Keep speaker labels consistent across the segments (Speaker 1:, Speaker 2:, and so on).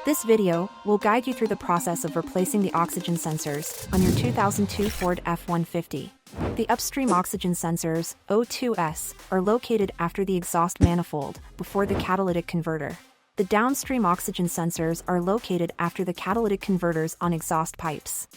Speaker 1: This video will guide you through the process of replacing the oxygen sensors on your 2002 Ford F-150. The upstream oxygen sensors, O2S, are located after the exhaust manifold, before the catalytic converter. The downstream oxygen sensors are located after the catalytic converters on exhaust pipes.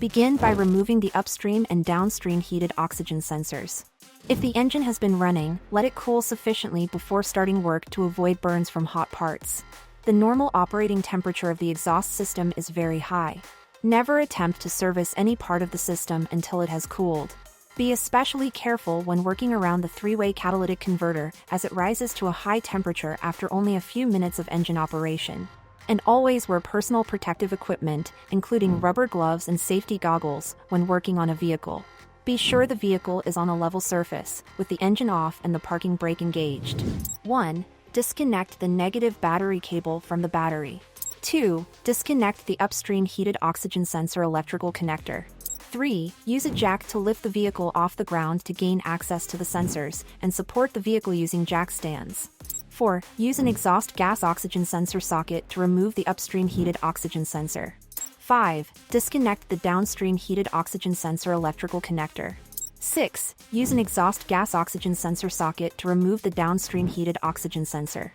Speaker 1: Begin by removing the upstream and downstream heated oxygen sensors. If the engine has been running, let it cool sufficiently before starting work to avoid burns from hot parts. The normal operating temperature of the exhaust system is very high. Never attempt to service any part of the system until it has cooled. Be especially careful when working around the three-way catalytic converter, as it rises to a high temperature after only a few minutes of engine operation. And always wear personal protective equipment, including rubber gloves and safety goggles, when working on a vehicle. Be sure the vehicle is on a level surface, with the engine off and the parking brake engaged. 1. Disconnect the negative battery cable from the battery. 2. Disconnect the upstream heated oxygen sensor electrical connector. 3. Use a jack to lift the vehicle off the ground to gain access to the sensors, and support the vehicle using jack stands. 4. Use an exhaust gas oxygen sensor socket to remove the upstream heated oxygen sensor. 5. Disconnect the downstream heated oxygen sensor electrical connector. 6. Use an exhaust gas oxygen sensor socket to remove the downstream heated oxygen sensor.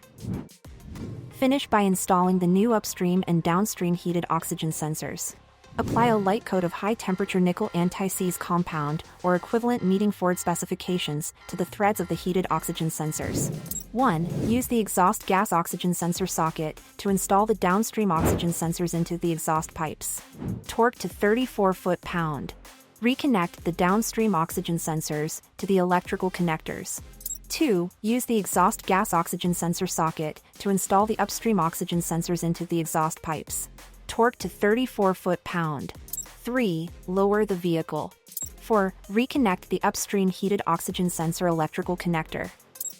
Speaker 1: Finish by installing the new upstream and downstream heated oxygen sensors. Apply a light coat of high-temperature nickel anti-seize compound, or equivalent meeting Ford specifications, to the threads of the heated oxygen sensors. 1. Use the exhaust gas oxygen sensor socket to install the downstream oxygen sensors into the exhaust pipes. Torque to 34 foot-pound. Reconnect the downstream oxygen sensors to the electrical connectors. 2. Use the exhaust gas oxygen sensor socket to install the upstream oxygen sensors into the exhaust pipes. Torque to 34 foot-pound. 3. Lower the vehicle. 4. Reconnect the upstream heated oxygen sensor electrical connector.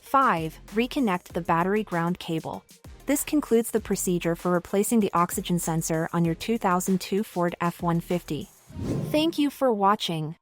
Speaker 1: 5. Reconnect the battery ground cable. This concludes the procedure for replacing the oxygen sensor on your 2002 Ford F-150. Thank you for watching.